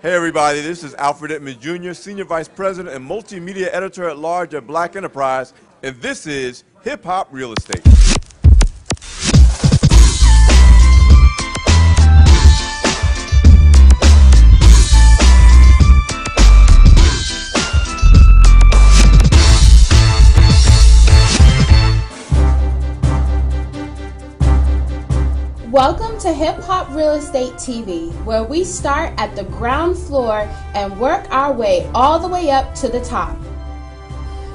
Hey everybody, this is Alfred Edmond Jr., Senior Vice President and Multimedia Editor at Large at Black Enterprise, and this is Hip Hop Real Estate. Welcome to Hip Hop Real Estate TV, where we start at the ground floor and work our way all the way up to the top.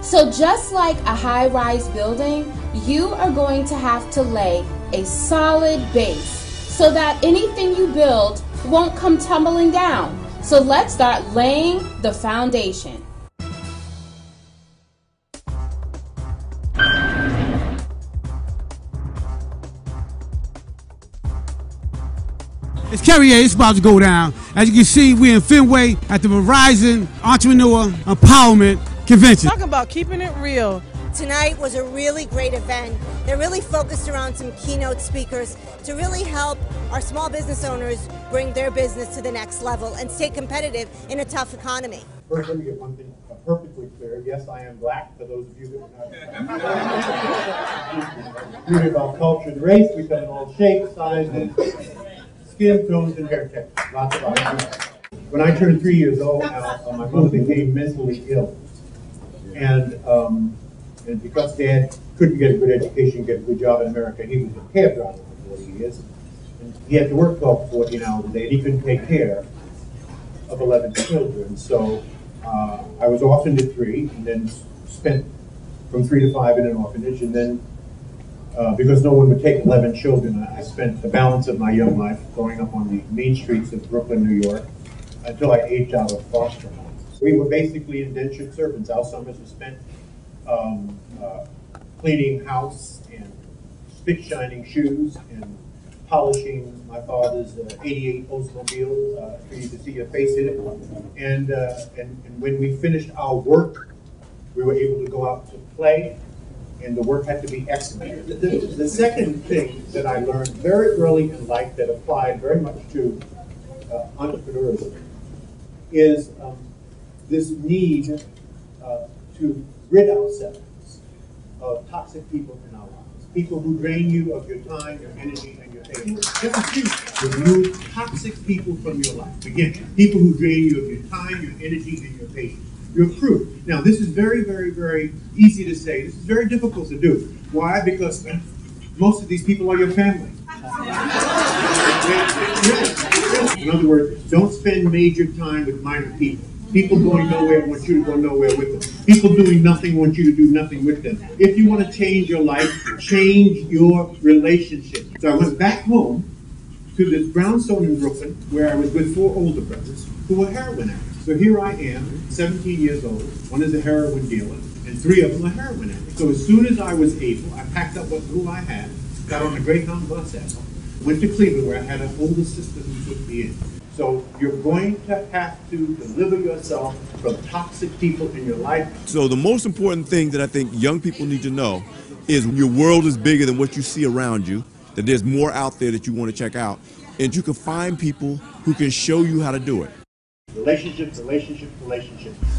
So just like a high-rise building, you are going to have to lay a solid base so that anything you build won't come tumbling down. So let's start laying the foundation. It's Carrier, it's about to go down. As you can see, we're in Fenway at the Verizon Entrepreneur Empowerment Convention. Talking about keeping it real. Tonight was a really great event. They're really focused around some keynote speakers to really help our small business owners bring their business to the next level and stay competitive in a tough economy. First, let me get one thing perfectly clear. Yes, I am black, for those of you that are not. Read about culture and race. We come in all shapes, sizes, skin tones, and hair textures. Lots of options. When I turned 3 years old, my mother became mentally ill. And because Dad couldn't get a good education, get a good job in America, he was a cab driver for 40 years. And he had to work 12 to 14 hours a day, and he couldn't take care of 11 children. So I was orphaned at 3, and then spent from 3 to 5 in an orphanage, and then because no one would take 11 children, I spent the balance of my young life growing up on the main streets of Brooklyn, New York, until I aged out of foster home. We were basically indentured servants. Our summers were spent cleaning house and spit-shining shoes and polishing my father's 88 Oldsmobile for you to see your face in it. And when we finished our work, we were able to go out to play, and the work had to be excellent. The second thing that I learned very early in life that applied very much to entrepreneurship is this need to rid ourselves of toxic people in our lives. People who drain you of your time, your energy, and your patience. Just a few. Remove toxic people from your life. Again, people who drain you of your time, your energy, and your patience. Your crew. Now, this is very, very, very easy to say. This is very difficult to do. Why? Because most of these people are your family. In other words, don't spend major time with minor people. People going nowhere want you to go nowhere with them. People doing nothing want you to do nothing with them. If you want to change your life, change your relationship. So I went back home to this brownstone in Brooklyn where I was with 4 older brothers who were heroin addicts. So here I am, 17 years old, one is a heroin dealer, and 3 of them are heroin addicts. So as soon as I was able, I packed up what little I had, got on a Greyhound bus, went to Cleveland where I had an older sister who took me in. So you're going to have to deliver yourself from toxic people in your life. So the most important thing that I think young people need to know is your world is bigger than what you see around you, that there's more out there that you want to check out, and you can find people who can show you how to do it. Relationships.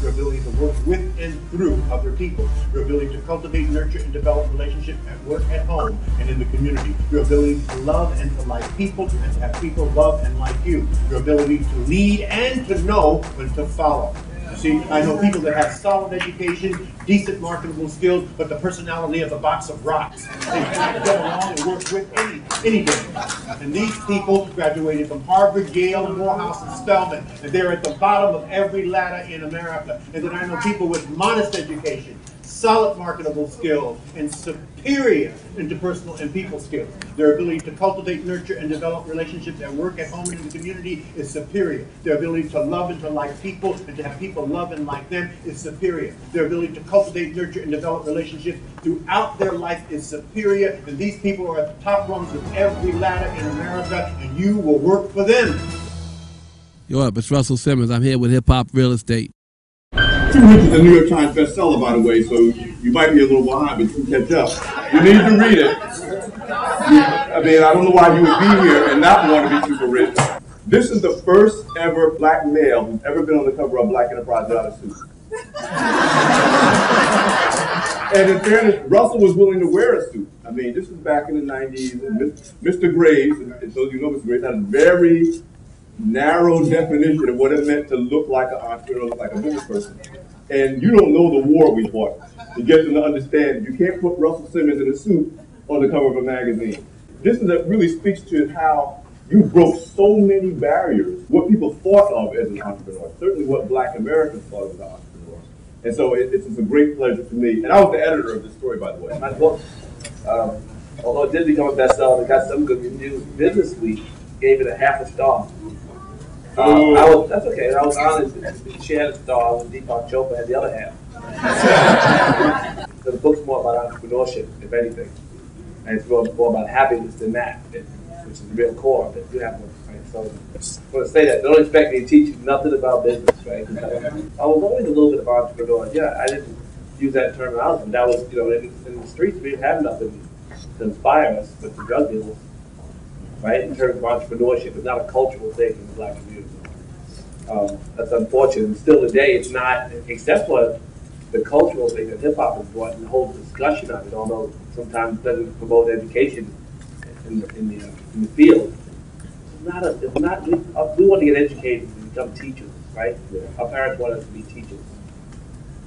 Your ability to work with and through other people. Your ability to cultivate, nurture, and develop relationships at work, at home, and in the community. Your ability to love and to like people, and to have people love and like you. Your ability to lead and to know when to follow. See, I know people that have solid education, decent marketable skills, but the personality of a box of rocks. They can't get along and work with anything. And these people graduated from Harvard, Yale, Morehouse, and Spelman, and they're at the bottom of every ladder in America. And then I know people with modest education, solid marketable skills, and superior interpersonal and people skills. Their ability to cultivate, nurture, and develop relationships at work, at home, and in the community is superior. Their ability to love and to like people and to have people love and like them is superior. Their ability to cultivate, nurture, and develop relationships throughout their life is superior. And these people are at the top rungs of every ladder in America, and you will work for them. Yo up, it's Russell Simmons. I'm here with Hip Hop Real Estate. 2 weeks is a New York Times bestseller, by the way, so you might be a little behind, but you can catch up. You need to read it. I mean, I don't know why you would be here and not want to be super rich. This is the first ever black male who's ever been on the cover of Black Enterprise without a suit. And in fairness, Russell was willing to wear a suit. I mean, this was back in the 90s, and Mr. Graves, and those of you know Mr. Graves, had a very narrow definition of what it meant to look like an entrepreneur, look like a business person. And you don't know the war we fought to get them to understand you can't put Russell Simmons in a suit on the cover of a magazine. This is really speaks to how you broke so many barriers, what people thought of as an entrepreneur, certainly what Black Americans thought of as an entrepreneur. And so it's a great pleasure for me. And I was the editor of this story, by the way. My book, although it did become a bestseller, it got some good reviews. Business Week gave it a half a star. That's okay. I was honest. She had a star, and Deepak Chopra had the other half. So the book's more about entrepreneurship, if anything. And it's more about happiness than that, which is the real core that you have to, right? So I want to say that. Don't expect me to teach you nothing about business, right? I was always a little bit of entrepreneur. Yeah, I didn't use that terminology, but that was, in the streets, we didn't have nothing to inspire us but the drug dealers, right? In terms of entrepreneurship, it's not a cultural thing in the Black community. That's unfortunate. And still today, it's not, except for the cultural thing that hip-hop has brought and the whole discussion of it, although sometimes it doesn't promote education in the field. We want to get educated and become teachers, right? Yeah. Our parents want us to be teachers.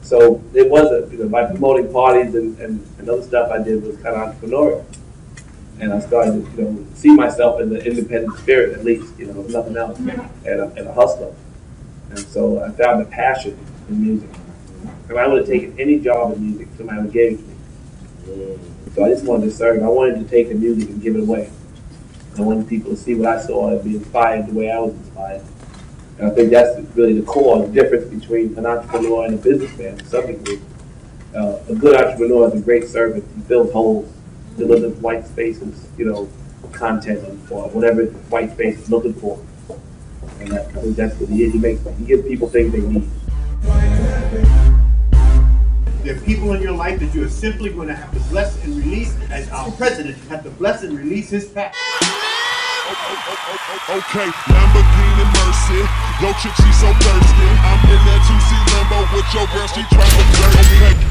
So it was by promoting parties and other stuff I did was kind of entrepreneurial. And I started to, see myself in the independent spirit, at least, if nothing else, and a hustler. And so I found a passion in music. And I would have taken any job in music somebody would give it to me. So I just wanted to serve. I wanted to take the music and give it away. I wanted people to see what I saw and be inspired the way I was inspired. And I think that's really the core, the difference between an entrepreneur and a businessman to some degree. A good entrepreneur is a great servant. He fills holes, delivers white spaces, content for whatever white space is looking for. And I think that's what he is. He gives people things they need. There are people in your life that you are simply going to have to bless and release, as our president had to bless and release his passion. Okay, Lamborghini Mercy, yo chick she so thirsty. I'm in that 2C Lambo with your girl, she trying to flirt. Okay.